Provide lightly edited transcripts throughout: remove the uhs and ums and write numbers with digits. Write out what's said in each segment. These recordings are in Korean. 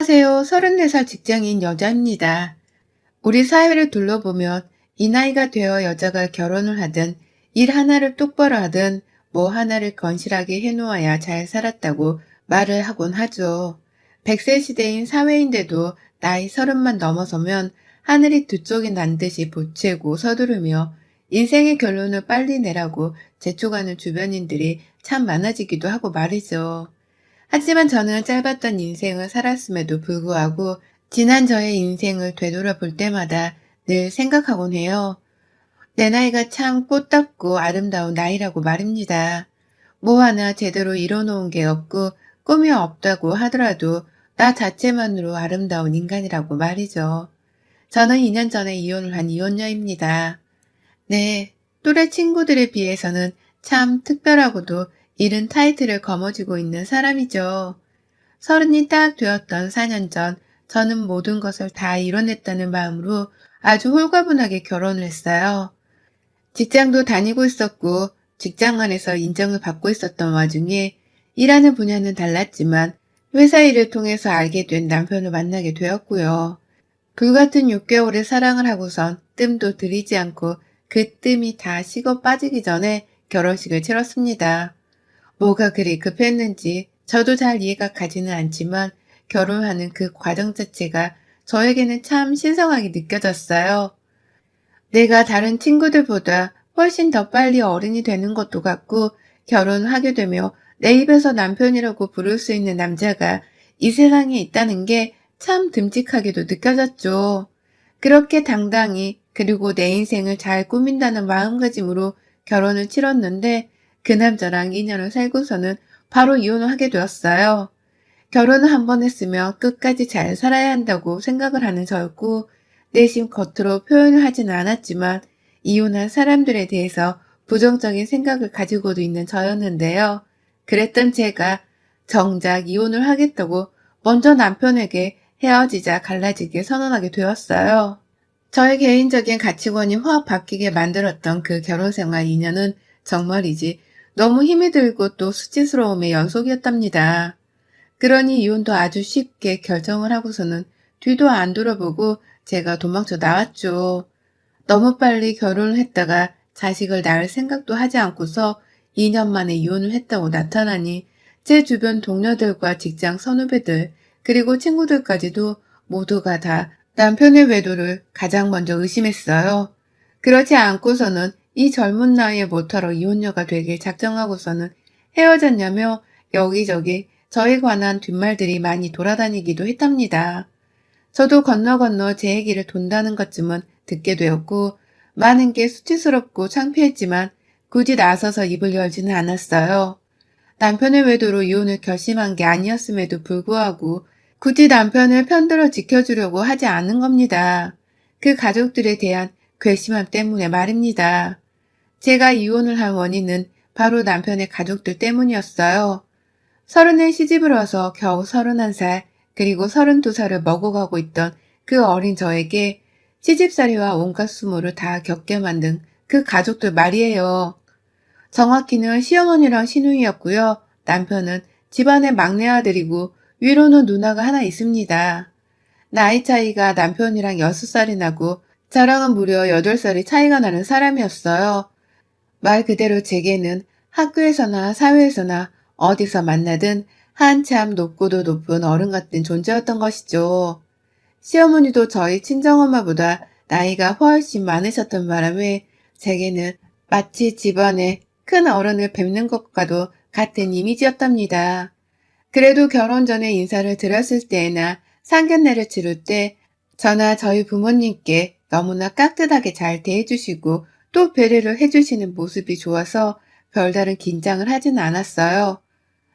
안녕하세요. 34살 직장인 여자입니다. 우리 사회를 둘러보면 이 나이가 되어 여자가 결혼을 하든 일 하나를 똑바로 하든 뭐 하나를 건실하게 해놓아야 잘 살았다고 말을 하곤 하죠. 100세 시대인 사회인데도 나이 30만 넘어서면 하늘이 두 쪽이 난 듯이 보채고 서두르며 인생의 결론을 빨리 내라고 재촉하는 주변인들이 참 많아지기도 하고 말이죠. 하지만 저는 짧았던 인생을 살았음에도 불구하고 지난 저의 인생을 되돌아볼 때마다 늘 생각하곤 해요. 내 나이가 참 꽃답고 아름다운 나이라고 말입니다. 뭐 하나 제대로 이뤄놓은 게 없고 꿈이 없다고 하더라도 나 자체만으로 아름다운 인간이라고 말이죠. 저는 2년 전에 이혼을 한 이혼녀입니다. 네, 또래 친구들에 비해서는 참 특별하고도 이른 타이틀을 거머쥐고 있는 사람이죠. 30이 딱 되었던 4년 전, 저는 모든 것을 다 이뤄냈다는 마음으로 아주 홀가분하게 결혼을 했어요. 직장도 다니고 있었고, 직장 안에서 인정을 받고 있었던 와중에 일하는 분야는 달랐지만 회사 일을 통해서 알게 된 남편을 만나게 되었고요. 불같은 6개월의 사랑을 하고선 뜸도 들이지 않고 그 뜸이 다 식어 빠지기 전에 결혼식을 치렀습니다. 뭐가 그리 급했는지 저도 잘 이해가 가지는 않지만 결혼하는 그 과정 자체가 저에게는 참 신성하게 느껴졌어요. 내가 다른 친구들보다 훨씬 더 빨리 어른이 되는 것도 같고 결혼하게 되며 내 입에서 남편이라고 부를 수 있는 남자가 이 세상에 있다는 게 참 듬직하게도 느껴졌죠. 그렇게 당당히 그리고 내 인생을 잘 꾸민다는 마음가짐으로 결혼을 치렀는데 그 남자랑 2년을 살고서는 바로 이혼을 하게 되었어요. 결혼을 한 번 했으면 끝까지 잘 살아야 한다고 생각을 하는 저였고 내심 겉으로 표현을 하지는 않았지만 이혼한 사람들에 대해서 부정적인 생각을 가지고도 있는 저였는데요. 그랬던 제가 정작 이혼을 하겠다고 먼저 남편에게 헤어지자 갈라지게 선언하게 되었어요. 저의 개인적인 가치관이 확 바뀌게 만들었던 그 결혼생활 2년은 정말이지 너무 힘이 들고 또 수치스러움의 연속이었답니다. 그러니 이혼도 아주 쉽게 결정을 하고서는 뒤도 안 돌아보고 제가 도망쳐 나왔죠. 너무 빨리 결혼을 했다가 자식을 낳을 생각도 하지 않고서 2년 만에 이혼을 했다고 나타나니 제 주변 동료들과 직장 선후배들 그리고 친구들까지도 모두가 다 남편의 외도를 가장 먼저 의심했어요. 그렇지 않고서는 이 젊은 나이에 못하러 이혼녀가 되길 작정하고서는 헤어졌냐며 여기저기 저에 관한 뒷말들이 많이 돌아다니기도 했답니다. 저도 건너 제 얘기를 돈다는 것쯤은 듣게 되었고 많은 게 수치스럽고 창피했지만 굳이 나서서 입을 열지는 않았어요. 남편의 외도로 이혼을 결심한 게 아니었음에도 불구하고 굳이 남편을 편들어 지켜주려고 하지 않은 겁니다. 그 가족들에 대한 괘씸함 때문에 말입니다. 제가 이혼을 한 원인은 바로 남편의 가족들 때문이었어요. 30에 시집을 와서 겨우 31살, 그리고 32살을 먹어가고 있던 그 어린 저에게 시집살이와 온갖 수모를 다 겪게 만든 그 가족들 말이에요. 정확히는 시어머니랑 시누이였고요. 남편은 집안의 막내 아들이고 위로는 누나가 하나 있습니다. 나이 차이가 남편이랑 6살이 나고 저랑은 무려 8살이 차이가 나는 사람이었어요. 말 그대로 제게는 학교에서나 사회에서나 어디서 만나든 한참 높고도 높은 어른 같은 존재였던 것이죠. 시어머니도 저희 친정엄마보다 나이가 훨씬 많으셨던 바람에 제게는 마치 집안에 큰 어른을 뵙는 것과도 같은 이미지였답니다. 그래도 결혼 전에 인사를 드렸을 때나 상견례를 치를 때 저나 저희 부모님께 너무나 깍듯하게 잘 대해주시고 또 배려를 해주시는 모습이 좋아서 별다른 긴장을 하지는 않았어요.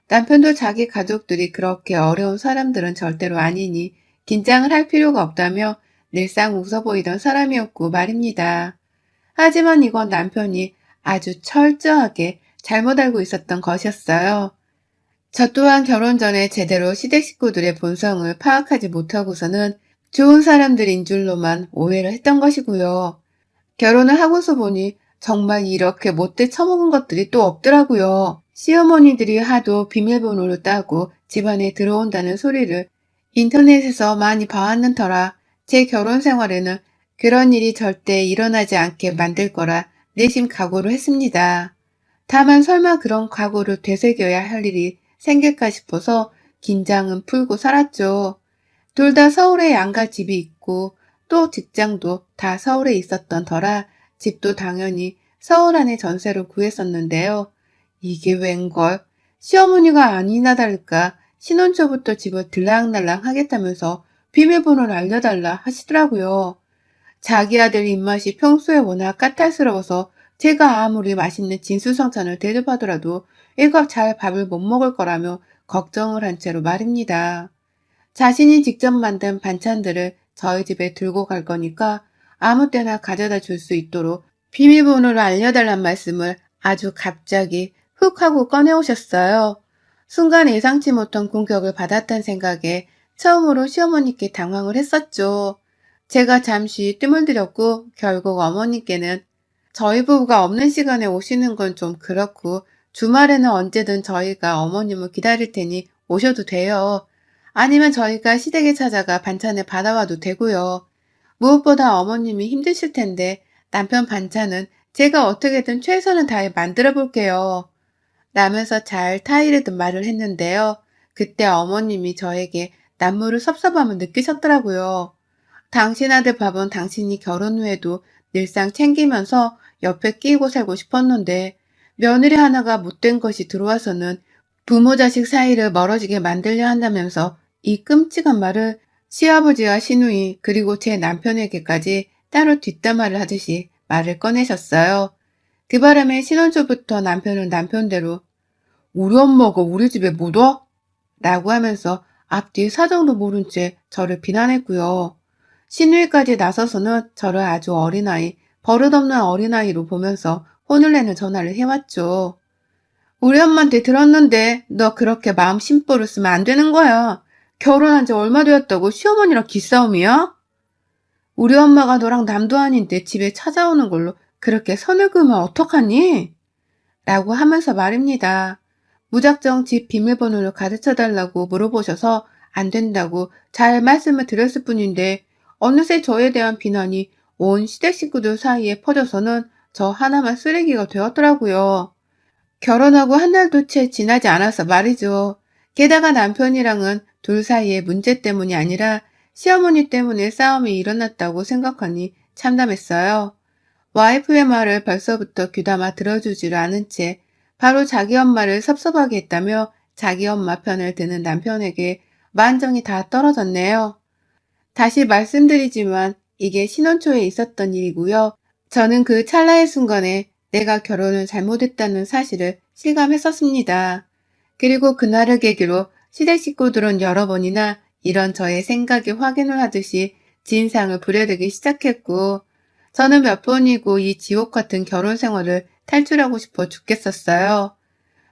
남편도 자기 가족들이 그렇게 어려운 사람들은 절대로 아니니 긴장을 할 필요가 없다며 늘상 웃어 보이던 사람이었고 말입니다. 하지만 이건 남편이 아주 철저하게 잘못 알고 있었던 것이었어요. 저 또한 결혼 전에 제대로 시댁 식구들의 본성을 파악하지 못하고서는 좋은 사람들인 줄로만 오해를 했던 것이고요. 결혼을 하고서 보니 정말 이렇게 못돼 처먹은 것들이 또 없더라고요. 시어머니들이 하도 비밀번호를 따고 집안에 들어온다는 소리를 인터넷에서 많이 봐왔는 터라 제 결혼 생활에는 그런 일이 절대 일어나지 않게 만들 거라 내심 각오를 했습니다. 다만 설마 그런 각오를 되새겨야 할 일이 생길까 싶어서 긴장은 풀고 살았죠. 둘 다 서울에 양가 집이 있고 또 직장도 다 서울에 있었던 터라 집도 당연히 서울 안에 전세로 구했었는데요. 이게 웬걸? 시어머니가 아니나 다를까 신혼 초부터 집을 들락날락 하겠다면서 비밀번호를 알려달라 하시더라고요. 자기 아들 입맛이 평소에 워낙 까탈스러워서 제가 아무리 맛있는 진수성찬을 대접하더라도 애가 잘 밥을 못 먹을 거라며 걱정을 한 채로 말입니다. 자신이 직접 만든 반찬들을 저희 집에 들고 갈 거니까 아무 때나 가져다 줄 수 있도록 비밀번호를 알려달란 말씀을 아주 갑자기 훅 하고 꺼내오셨어요. 순간 예상치 못한 공격을 받았다는 생각에 처음으로 시어머니께 당황을 했었죠. 제가 잠시 뜸을 들였고 결국 어머니께는 저희 부부가 없는 시간에 오시는 건 좀 그렇고 주말에는 언제든 저희가 어머님을 기다릴 테니 오셔도 돼요. 아니면 저희가 시댁에 찾아가 반찬을 받아와도 되고요. 무엇보다 어머님이 힘드실 텐데 남편 반찬은 제가 어떻게든 최선을 다해 만들어 볼게요. 라면서 잘 타이르듯 말을 했는데요. 그때 어머님이 저에게 남모를 섭섭함을 느끼셨더라고요. 당신 아들 밥은 당신이 결혼 후에도 늘상 챙기면서 옆에 끼고 살고 싶었는데 며느리 하나가 못된 것이 들어와서는 부모 자식 사이를 멀어지게 만들려 한다면서 이 끔찍한 말을 시아버지와 시누이 그리고 제 남편에게까지 따로 뒷담화를 하듯이 말을 꺼내셨어요. 그 바람에 신혼 초부터 남편은 남편대로 우리 엄마가 우리 집에 못 와? 라고 하면서 앞뒤 사정도 모른 채 저를 비난했고요. 시누이까지 나서서는 저를 아주 어린아이, 버릇없는 어린아이로 보면서 혼을 내는 전화를 해왔죠. 우리 엄마한테 들었는데 너 그렇게 마음 심보를 쓰면 안 되는 거야. 결혼한 지 얼마 되었다고 시어머니랑 기싸움이야? 우리 엄마가 너랑 남도 아닌데 집에 찾아오는 걸로 그렇게 선을 그으면 어떡하니? 라고 하면서 말입니다. 무작정 집 비밀번호를 가르쳐달라고 물어보셔서 안 된다고 잘 말씀을 드렸을 뿐인데 어느새 저에 대한 비난이 온 시댁 식구들 사이에 퍼져서는 저 하나만 쓰레기가 되었더라고요. 결혼하고 한 달도 채 지나지 않아서 말이죠. 게다가 남편이랑은 둘 사이의 문제 때문이 아니라 시어머니 때문에 싸움이 일어났다고 생각하니 참담했어요. 와이프의 말을 벌써부터 귀담아 들어주지를 않은 채 바로 자기 엄마를 섭섭하게 했다며 자기 엄마 편을 드는 남편에게 만정이 다 떨어졌네요. 다시 말씀드리지만 이게 신혼 초에 있었던 일이고요. 저는 그 찰나의 순간에 내가 결혼을 잘못했다는 사실을 실감했었습니다. 그리고 그날을 계기로 시댁 식구들은 여러 번이나 이런 저의 생각에 확인을 하듯이 진상을 부려대기 시작했고 저는 몇 번이고 이 지옥 같은 결혼 생활을 탈출하고 싶어 죽겠었어요.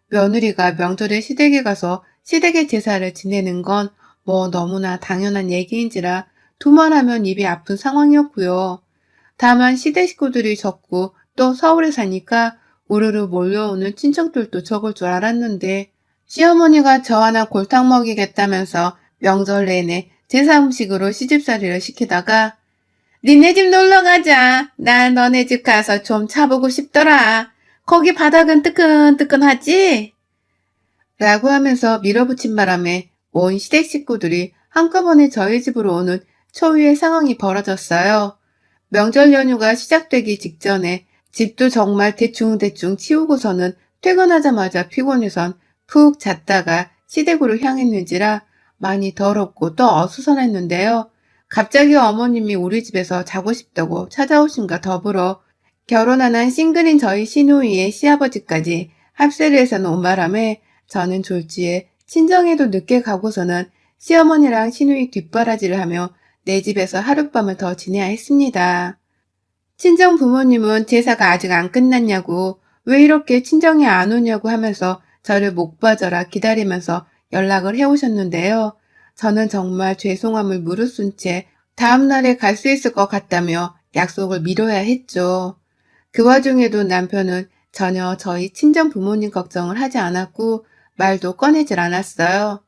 며느리가 명절에 시댁에 가서 시댁의 제사를 지내는 건 뭐 너무나 당연한 얘기인지라 두말하면 입이 아픈 상황이었고요. 다만 시댁 식구들이 적고 또 서울에 사니까 우르르 몰려오는 친척들도 적을 줄 알았는데 시어머니가 저 하나 골탕 먹이겠다면서 명절 내내 제사 음식으로 시집살이를 시키다가 니네 집 놀러 가자. 나 너네 집 가서 좀 차보고 싶더라. 거기 바닥은 뜨끈뜨끈하지? 라고 하면서 밀어붙인 바람에 온 시댁 식구들이 한꺼번에 저희 집으로 오는 초유의 상황이 벌어졌어요. 명절 연휴가 시작되기 직전에 집도 정말 대충대충 치우고서는 퇴근하자마자 피곤해선 푹 잤다가 시댁으로 향했는지라 많이 더럽고 또 어수선했는데요. 갑자기 어머님이 우리 집에서 자고 싶다고 찾아오신가 더불어 결혼 안 한 싱글인 저희 시누이의 시아버지까지 합세를 해서 온 바람에 저는 졸지에 친정에도 늦게 가고서는 시어머니랑 시누이 뒷바라지를 하며 내 집에서 하룻밤을 더 지내야 했습니다. 친정 부모님은 제사가 아직 안 끝났냐고 왜 이렇게 친정에 안 오냐고 하면서 저를 목 빠져라 기다리면서 연락을 해오셨는데요. 저는 정말 죄송함을 무릅쓴 채 다음날에 갈 수 있을 것 같다며 약속을 미뤄야 했죠. 그 와중에도 남편은 전혀 저희 친정 부모님 걱정을 하지 않았고 말도 꺼내질 않았어요.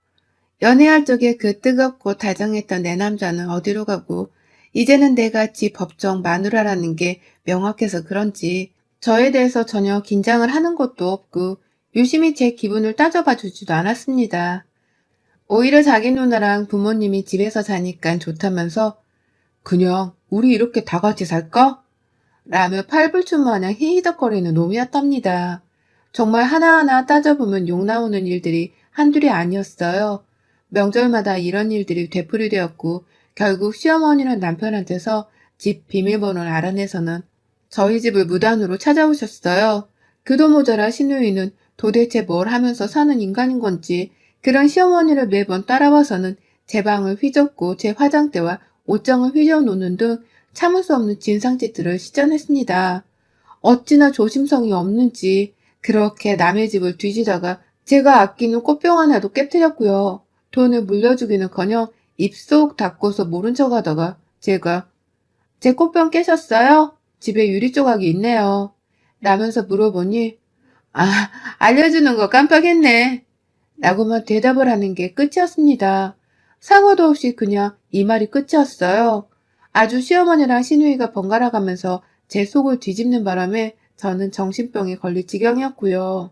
연애할 적에 그 뜨겁고 다정했던 내 남자는 어디로 가고 이제는 내가 지 법정 마누라라는 게 명확해서 그런지 저에 대해서 전혀 긴장을 하는 것도 없고 유심히 제 기분을 따져봐 주지도 않았습니다. 오히려 자기 누나랑 부모님이 집에서 자니까 좋다면서 그냥 우리 이렇게 다 같이 살까? 라며 팔불출 마냥 히히덕거리는 놈이었답니다. 정말 하나하나 따져보면 욕 나오는 일들이 한둘이 아니었어요. 명절마다 이런 일들이 되풀이되었고 결국 시어머니는 남편한테서 집 비밀번호를 알아내서는 저희 집을 무단으로 찾아오셨어요. 그도 모자라 시누이는 도대체 뭘 하면서 사는 인간인 건지 그런 시어머니를 매번 따라와서는 제 방을 휘젓고 제 화장대와 옷장을 휘저어놓는 등 참을 수 없는 진상짓들을 시전했습니다. 어찌나 조심성이 없는지 그렇게 남의 집을 뒤지다가 제가 아끼는 꽃병 하나도 깨뜨렸고요. 돈을 물려주기는커녕 입속 닫고서 모른 척하다가 제가 제 꽃병 깨셨어요? 집에 유리 조각이 있네요. 라면서 물어보니 알려주는 거 깜빡했네. 라고만 대답을 하는 게 끝이었습니다. 사과도 없이 그냥 이 말이 끝이었어요. 아주 시어머니랑 시누이가 번갈아 가면서 제 속을 뒤집는 바람에 저는 정신병에 걸릴 지경이었고요.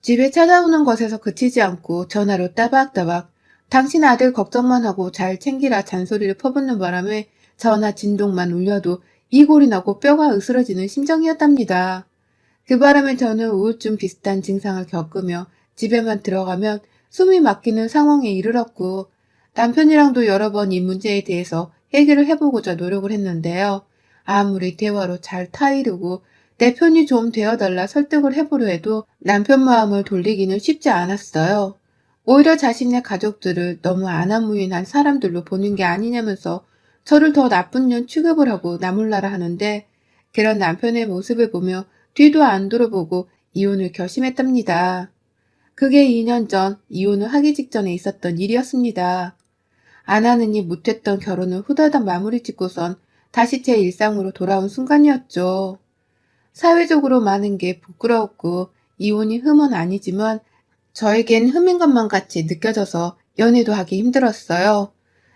집에 찾아오는 것에서 그치지 않고 전화로 따박따박 당신 아들 걱정만 하고 잘 챙기라 잔소리를 퍼붓는 바람에 전화 진동만 울려도 이골이 나고 뼈가 으스러지는 심정이었답니다. 그 바람에 저는 우울증 비슷한 증상을 겪으며 집에만 들어가면 숨이 막히는 상황에 이르렀고 남편이랑도 여러 번 이 문제에 대해서 해결을 해보고자 노력을 했는데요. 아무리 대화로 잘 타이르고 내 편이 좀 되어달라 설득을 해보려 해도 남편 마음을 돌리기는 쉽지 않았어요. 오히려 자신의 가족들을 너무 안하무인한 사람들로 보는 게 아니냐면서 저를 더 나쁜 년 취급을 하고 나몰라라 하는데 그런 남편의 모습을 보며 뒤도 안 돌아보고 이혼을 결심했답니다. 그게 2년 전 이혼을 하기 직전에 있었던 일이었습니다. 안 하느니 못했던 결혼을 후다닥 마무리 짓고선 다시 제 일상으로 돌아온 순간이었죠. 사회적으로 많은 게 부끄러웠고 이혼이 흠은 아니지만 저에겐 흠인 것만 같이 느껴져서 연애도 하기 힘들었어요.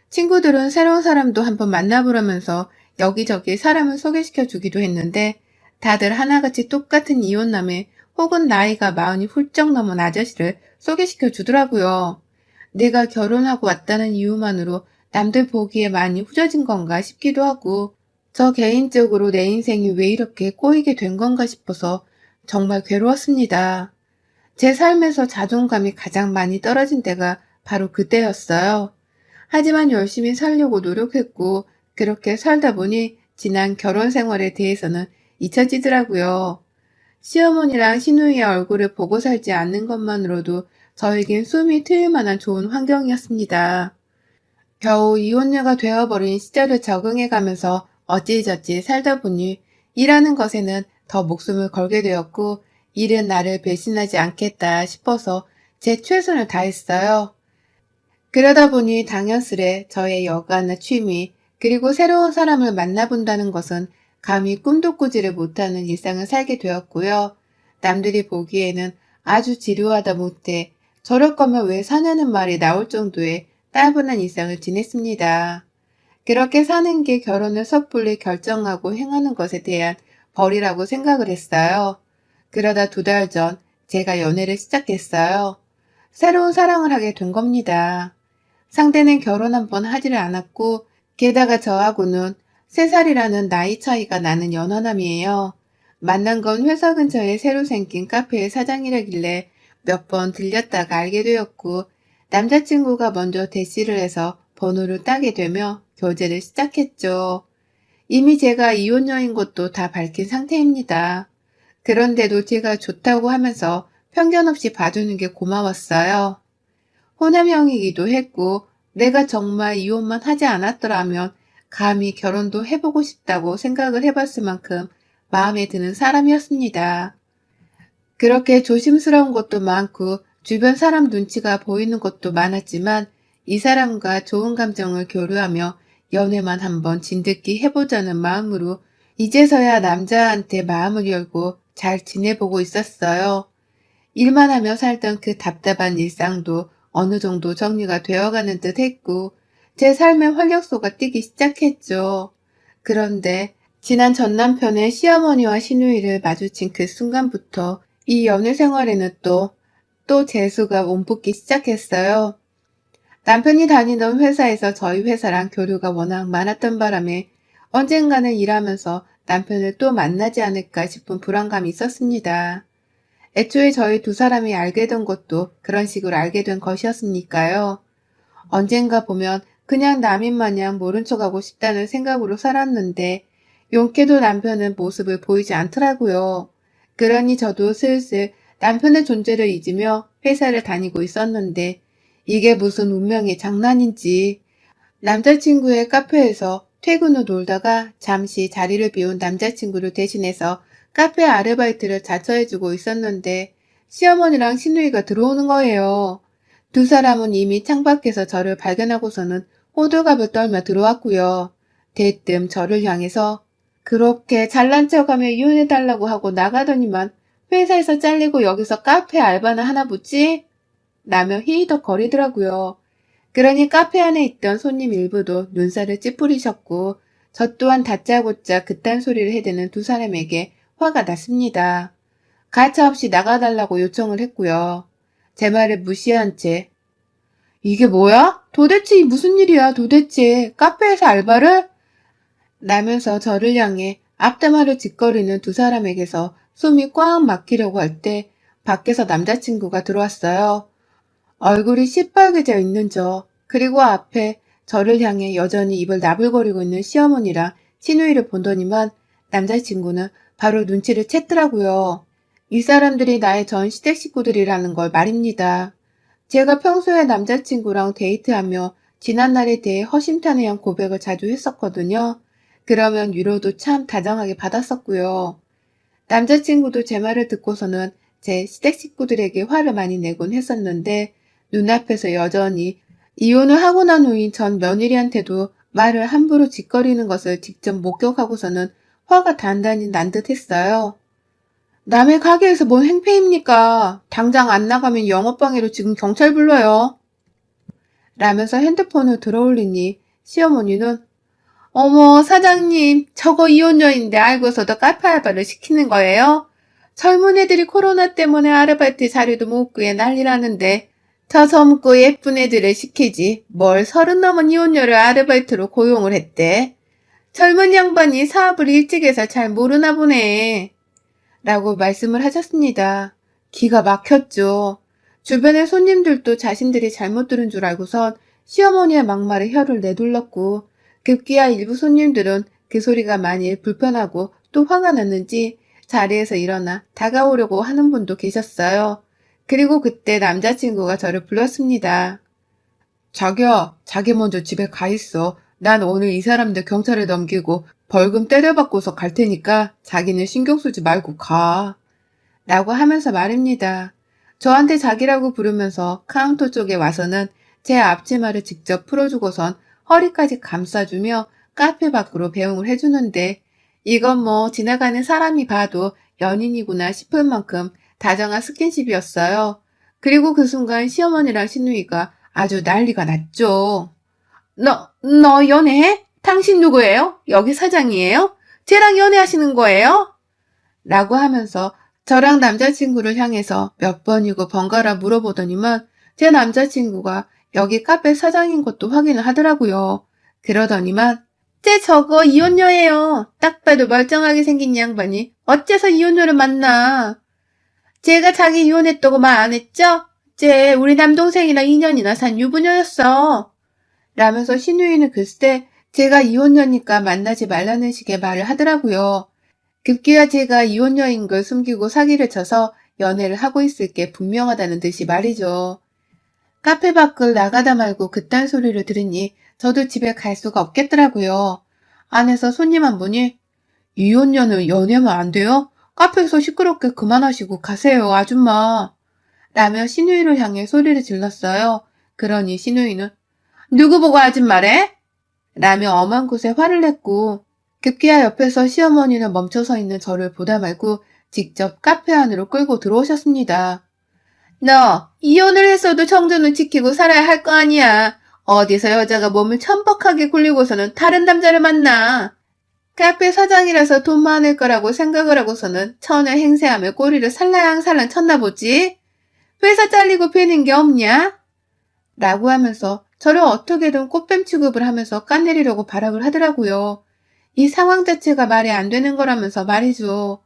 친구들은 새로운 사람도 한번 만나보려면서 여기저기 사람을 소개시켜 주기도 했는데 다들 하나같이 똑같은 이혼남에 혹은 나이가 40이 훌쩍 넘은 아저씨를 소개시켜 주더라고요. 내가 결혼하고 왔다는 이유만으로 남들 보기에 많이 후져진 건가 싶기도 하고 저 개인적으로 내 인생이 왜 이렇게 꼬이게 된 건가 싶어서 정말 괴로웠습니다. 제 삶에서 자존감이 가장 많이 떨어진 때가 바로 그때였어요. 하지만 열심히 살려고 노력했고 그렇게 살다 보니 지난 결혼 생활에 대해서는 잊혀지더라고요. 시어머니랑 시누이의 얼굴을 보고 살지 않는 것만으로도 저에겐 숨이 트일 만한 좋은 환경이었습니다. 겨우 이혼녀가 되어버린 시절을 적응해가면서 어찌저찌 살다 보니 일하는 것에는 더 목숨을 걸게 되었고 일은 나를 배신하지 않겠다 싶어서 제 최선을 다했어요. 그러다 보니 당연스레 저의 여가나 취미 그리고 새로운 사람을 만나본다는 것은 감히 꿈도 꾸지를 못하는 일상을 살게 되었고요. 남들이 보기에는 아주 지루하다 못해 저럴 거면 왜 사냐는 말이 나올 정도의 따분한 일상을 지냈습니다. 그렇게 사는 게 결혼을 섣불리 결정하고 행하는 것에 대한 벌이라고 생각을 했어요. 그러다 2달 전 제가 연애를 시작했어요. 새로운 사랑을 하게 된 겁니다. 상대는 결혼 한 번 하지를 않았고 게다가 저하고는 3살이라는 나이 차이가 나는 연하남이에요. 만난 건 회사 근처에 새로 생긴 카페의 사장이라길래 몇 번 들렸다가 알게 되었고 남자친구가 먼저 대시를 해서 번호를 따게 되며 교제를 시작했죠. 이미 제가 이혼녀인 것도 다 밝힌 상태입니다. 그런데도 제가 좋다고 하면서 편견 없이 봐주는 게 고마웠어요. 호남형이기도 했고 내가 정말 이혼만 하지 않았더라면 감히 결혼도 해보고 싶다고 생각을 해봤을 만큼 마음에 드는 사람이었습니다. 그렇게 조심스러운 것도 많고 주변 사람 눈치가 보이는 것도 많았지만 이 사람과 좋은 감정을 교류하며 연애만 한번 진득히 해보자는 마음으로 이제서야 남자한테 마음을 열고 잘 지내보고 있었어요. 일만 하며 살던 그 답답한 일상도 어느 정도 정리가 되어가는 듯 했고 제 삶의 활력소가 뛰기 시작했죠. 그런데 지난 전 남편의 시어머니와 시누이를 마주친 그 순간부터 이 연애 생활에는 또 재수가 몸붙기 시작했어요. 남편이 다니던 회사에서 저희 회사랑 교류가 워낙 많았던 바람에 언젠가는 일하면서 남편을 또 만나지 않을까 싶은 불안감이 있었습니다. 애초에 저희 두 사람이 알게 된 것도 그런 식으로 알게 된 것이었으니까요. 언젠가 보면 그냥 남인 마냥 모른 척하고 싶다는 생각으로 살았는데 용케도 남편은 모습을 보이지 않더라고요. 그러니 저도 슬슬 남편의 존재를 잊으며 회사를 다니고 있었는데 이게 무슨 운명의 장난인지 남자친구의 카페에서 퇴근 후 놀다가 잠시 자리를 비운 남자친구를 대신해서 카페 아르바이트를 자처해주고 있었는데 시어머니랑 시누이가 들어오는 거예요. 두 사람은 이미 창밖에서 저를 발견하고서는 호들갑을 떨며 들어왔고요. 대뜸 저를 향해서 그렇게 잘난 척하며 이혼해달라고 하고 나가더니만 회사에서 잘리고 여기서 카페 알바나 하나 보지? 라며 히히덕거리더라고요. 그러니 카페 안에 있던 손님 일부도 눈살을 찌푸리셨고 저 또한 다짜고짜 그딴 소리를 해대는 두 사람에게 화가 났습니다. 가차없이 나가달라고 요청을 했고요. 제 말을 무시한 채 이게 뭐야? 도대체 무슨 일이야 도대체 카페에서 알바를? 라면서 저를 향해 앞담화를 짓거리는 두 사람에게서 숨이 꽉 막히려고 할 때 밖에서 남자친구가 들어왔어요. 얼굴이 시뻘개져 있는 그리고 앞에 저를 향해 여전히 입을 나불거리고 있는 시어머니랑 시누이를 보더니만 남자친구는 바로 눈치를 챘더라고요. 이 사람들이 나의 전 시댁 식구들이라는 걸 말입니다. 제가 평소에 남자친구랑 데이트하며 지난날에 대해 허심탄회한 고백을 자주 했었거든요. 그러면 위로도 참 다정하게 받았었고요. 남자친구도 제 말을 듣고서는 제 시댁 식구들에게 화를 많이 내곤 했었는데 눈앞에서 여전히 이혼을 하고 난 후인 전 며느리한테도 말을 함부로 짓거리는 것을 직접 목격하고서는 화가 단단히 난 듯 했어요. 남의 가게에서 뭔 행패입니까? 당장 안 나가면 영업방해로 지금 경찰 불러요. 라면서 핸드폰을 들어올리니 시어머니는 어머 사장님 저거 이혼녀인데 알고서도 카페 알바를 시키는 거예요? 젊은 애들이 코로나 때문에 아르바이트 자리도 못 구해 난리라는데 저 젊고 예쁜 애들을 시키지 뭘 30 넘은 이혼녀를 아르바이트로 고용을 했대. 젊은 양반이 사업을 일찍 해서 잘 모르나 보네. 라고 말씀을 하셨습니다. 기가 막혔죠. 주변의 손님들도 자신들이 잘못 들은 줄 알고선 시어머니의 막말에 혀를 내둘렀고 급기야 일부 손님들은 그 소리가 많이 불편하고 또 화가 났는지 자리에서 일어나 다가오려고 하는 분도 계셨어요. 그리고 그때 남자친구가 저를 불렀습니다. 자기야, 자기 먼저 집에 가 있어. 난 오늘 이 사람들 경찰에 넘기고 벌금 때려받고서 갈 테니까 자기는 신경 쓰지 말고 가. 라고 하면서 말입니다. 저한테 자기라고 부르면서 카운터 쪽에 와서는 제 앞치마를 직접 풀어주고선 허리까지 감싸주며 카페 밖으로 배웅을 해주는데 이건 뭐 지나가는 사람이 봐도 연인이구나 싶을 만큼 다정한 스킨십이었어요. 그리고 그 순간 시어머니랑 시누이가 아주 난리가 났죠. 너 연애해? 당신 누구예요? 여기 사장이에요? 쟤랑 연애하시는 거예요? 라고 하면서 저랑 남자친구를 향해서 몇 번이고 번갈아 물어보더니만 제 남자친구가 여기 카페 사장인 것도 확인을 하더라고요. 그러더니만 쟤 저거 이혼녀예요. 딱 봐도 멀쩡하게 생긴 양반이 어째서 이혼녀를 만나. 쟤가 자기 이혼했다고 말 안 했죠? 쟤 우리 남동생이랑 2년이나 산 유부녀였어. 라면서 시누이는 글쎄 제가 이혼녀니까 만나지 말라는 식의 말을 하더라고요. 급기야 제가 이혼녀인 걸 숨기고 사기를 쳐서 연애를 하고 있을 게 분명하다는 듯이 말이죠. 카페 밖을 나가다 말고 그딴 소리를 들으니 저도 집에 갈 수가 없겠더라고요. 안에서 손님 한 분이 이혼녀는 연애하면 안 돼요? 카페에서 시끄럽게 그만하시고 가세요, 아줌마. 라며 시누이를 향해 소리를 질렀어요. 그러니 시누이는 누구 보고 아줌마래? 라며 엄한 곳에 화를 냈고 급기야 옆에서 시어머니는 멈춰서 있는 저를 보다 말고 직접 카페 안으로 끌고 들어오셨습니다. 너 이혼을 했어도 정조는 지키고 살아야 할 거 아니야. 어디서 여자가 몸을 천박하게 굴리고서는 다른 남자를 만나. 카페 사장이라서 돈 많을 거라고 생각을 하고서는 처녀 행세하며 꼬리를 살랑살랑 쳤나 보지. 회사 잘리고 배는 게 없냐? 라고 하면서 저를 어떻게든 꽃뱀 취급을 하면서 까내리려고 발악을 하더라고요. 이 상황 자체가 말이 안 되는 거라면서 말이죠.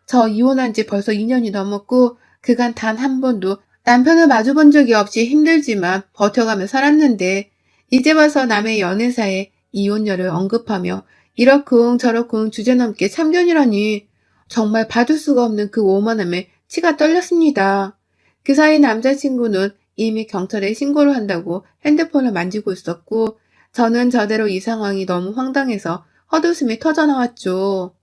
저 이혼한 지 벌써 2년이 넘었고 그간 단 한 번도 남편을 마주본 적이 없이 힘들지만 버텨가며 살았는데 이제 와서 남의 연애사에 이혼녀를 언급하며 이러쿵 저러쿵 주제넘게 참견이라니 정말 받을 수가 없는 그 오만함에 치가 떨렸습니다. 그 사이 남자친구는 이미 경찰에 신고를 한다고 핸드폰을 만지고 있었고 저는 저대로 이 상황이 너무 황당해서 헛웃음이 터져나왔죠.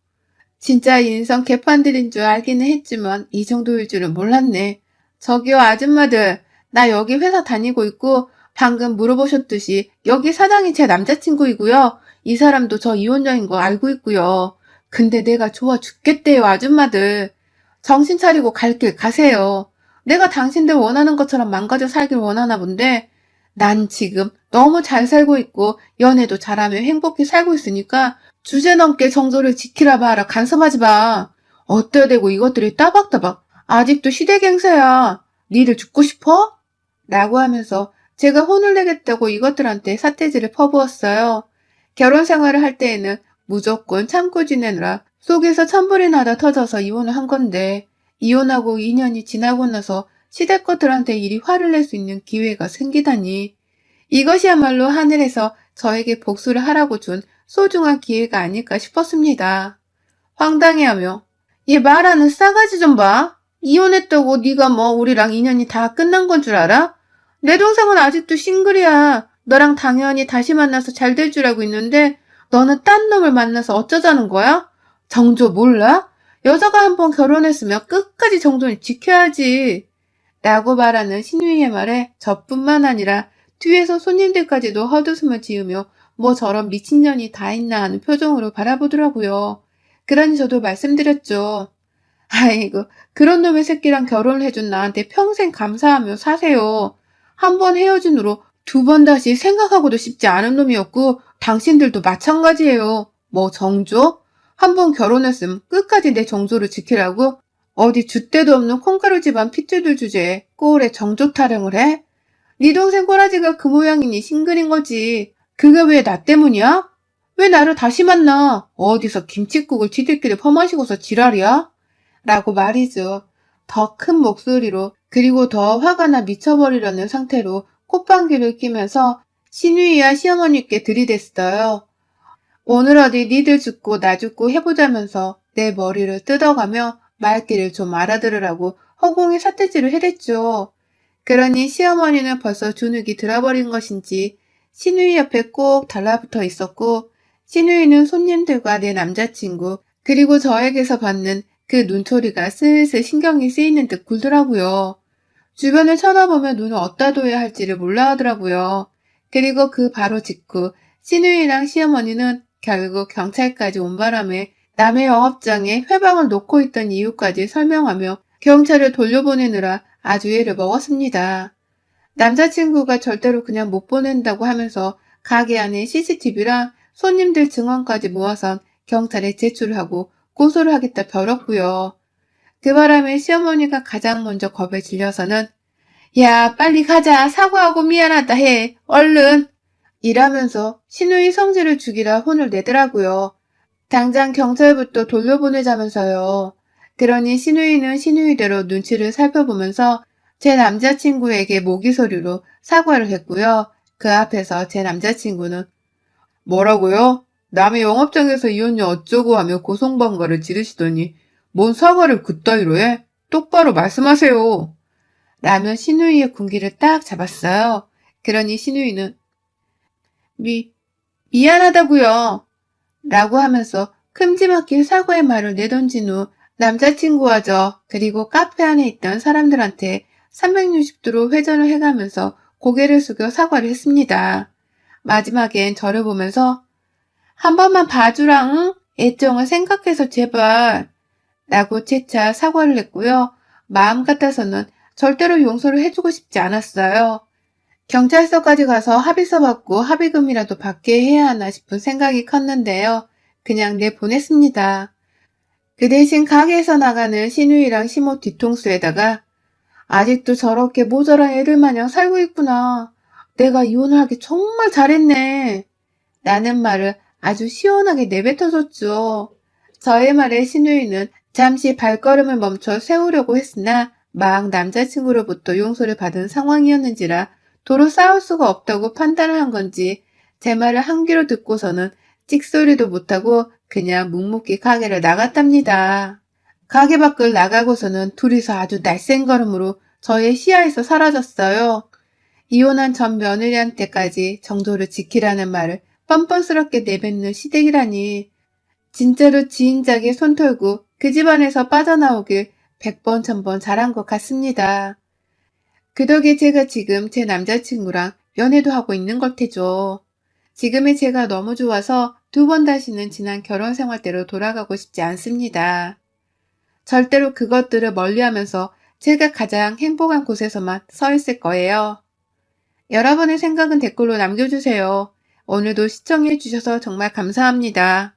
진짜 인성 개판들인 줄 알기는 했지만 이 정도일 줄은 몰랐네. 저기요 아줌마들, 나 여기 회사 다니고 있고 방금 물어보셨듯이 여기 사장이 제 남자친구이고요. 이 사람도 저 이혼녀인 거 알고 있고요. 근데 내가 좋아 죽겠대요 아줌마들. 정신 차리고 갈 길 가세요. 내가 당신들 원하는 것처럼 망가져 살길 원하나 본데 난 지금 너무 잘 살고 있고 연애도 잘하며 행복히 살고 있으니까 주제넘게 정조를 지키라 봐라 간섭하지 마. 어때야 되고 이것들이 따박따박 아직도 시대갱사야. 니들 죽고 싶어? 라고 하면서 제가 혼을 내겠다고 이것들한테 삿대질을 퍼부었어요. 결혼 생활을 할 때에는 무조건 참고 지내느라 속에서 천불이 나다 터져서 이혼을 한 건데 이혼하고 2년이 지나고 나서 시댁 것들한테 이리 화를 낼 수 있는 기회가 생기다니. 이것이야말로 하늘에서 저에게 복수를 하라고 준 소중한 기회가 아닐까 싶었습니다. 황당해하며 얘 말하는 싸가지 좀 봐. 이혼했다고 네가 뭐 우리랑 인연이 다 끝난 건 줄 알아? 내 동생은 아직도 싱글이야. 너랑 당연히 다시 만나서 잘 될 줄 알고 있는데 너는 딴 놈을 만나서 어쩌자는 거야? 정조 몰라? 여자가 한 번 결혼했으면 끝까지 정조는 지켜야지. 라고 말하는 신우이의 말에 저뿐만 아니라 뒤에서 손님들까지도 헛웃음을 지으며 뭐 저런 미친년이 다 있나 하는 표정으로 바라보더라고요. 그러니 저도 말씀드렸죠. 아이고, 그런 놈의 새끼랑 결혼을 해준 나한테 평생 감사하며 사세요. 한 번 헤어진 후로 두 번 다시 생각하고도 싶지 않은 놈이었고 당신들도 마찬가지예요. 뭐 정조? 한 번 결혼했으면 끝까지 내 정조를 지키라고? 어디 줏대도 없는 콩가루 집안 핏줄들 주제에 꼴에 정조 타령을 해? 네 동생 꼬라지가 그 모양이니 싱글인 거지. 그게 왜 나 때문이야? 왜 나를 다시 만나? 어디서 김칫국을 지들끼리 퍼마시고서 지랄이야? 라고 말이죠. 더 큰 목소리로 그리고 더 화가 나 미쳐버리려는 상태로 콧방귀를 뀌면서 시누이와 시어머니께 들이댔어요. 오늘 어디 니들 죽고 나 죽고 해보자면서 내 머리를 뜯어가며 말귀를 좀 알아들으라고 허공에 삿대질을 해댔죠. 그러니 시어머니는 벌써 주눅이 들어버린 것인지 시누이 옆에 꼭 달라붙어 있었고 시누이는 손님들과 내 남자친구 그리고 저에게서 받는 그 눈초리가 슬슬 신경이 쓰이는 듯 굴더라고요. 주변을 쳐다보며 눈을 어디다 둬야 할지를 몰라 하더라고요. 그리고 그 바로 직후 시누이랑 시어머니는 결국 경찰까지 온 바람에 남의 영업장에 회방을 놓고 있던 이유까지 설명하며 경찰을 돌려보내느라 아주 애를 먹었습니다. 남자친구가 절대로 그냥 못 보낸다고 하면서 가게 안에 CCTV랑 손님들 증언까지 모아선 경찰에 제출하고 고소를 하겠다 벼렀고요. 그 바람에 시어머니가 가장 먼저 겁에 질려서는 야 빨리 가자 사과하고 미안하다 해 얼른 이라면서 시누이 성질을 죽이라 혼을 내더라고요. 당장 경찰부터 돌려보내자면서요. 그러니 시누이는 시누이대로 눈치를 살펴보면서 제 남자친구에게 모기소리로 사과를 했고요. 그 앞에서 제 남자친구는 뭐라고요? 남의 영업장에서 이혼녀 어쩌고 하며 고성방가를 지르시더니 뭔 사과를 그따위로 해? 똑바로 말씀하세요. 라며 시누이의 군기를 딱 잡았어요. 그러니 시누이는 미안하다고요. 라고 하면서 큼지막히 사과의 말을 내던진 후 남자친구와 저 그리고 카페 안에 있던 사람들한테 360도로 회전을 해가면서 고개를 숙여 사과를 했습니다. 마지막엔 저를 보면서 한 번만 봐주랑 응? 애정을 생각해서 제발 라고 재차 사과를 했고요. 마음 같아서는 절대로 용서를 해주고 싶지 않았어요. 경찰서까지 가서 합의서 받고 합의금이라도 받게 해야 하나 싶은 생각이 컸는데요. 그냥 내보냈습니다. 그 대신 가게에서 나가는 신우이랑 시모 뒤통수에다가 아직도 저렇게 모자란 애들 마냥 살고 있구나. 내가 이혼을 하기 정말 잘했네. 라는 말을 아주 시원하게 내뱉어줬죠. 저의 말에 신우이는 잠시 발걸음을 멈춰 세우려고 했으나 막 남자친구로부터 용서를 받은 상황이었는지라 도로 싸울 수가 없다고 판단을 한 건지 제 말을 한 귀로 듣고서는 찍소리도 못하고 그냥 묵묵히 가게를 나갔답니다. 가게 밖을 나가고서는 둘이서 아주 날쌘 걸음으로 저의 시야에서 사라졌어요. 이혼한 전 며느리한테까지 정도를 지키라는 말을 뻔뻔스럽게 내뱉는 시댁이라니. 진짜로 지인작에 손 털고 그 집안에서 빠져나오길 100번 1000번 잘한 것 같습니다. 그 덕에 제가 지금 제 남자친구랑 연애도 하고 있는 걸 테죠. 지금의 제가 너무 좋아서 두 번 다시는 지난 결혼 생활대로 돌아가고 싶지 않습니다. 절대로 그것들을 멀리하면서 제가 가장 행복한 곳에서만 서 있을 거예요. 여러분의 생각은 댓글로 남겨주세요. 오늘도 시청해주셔서 정말 감사합니다.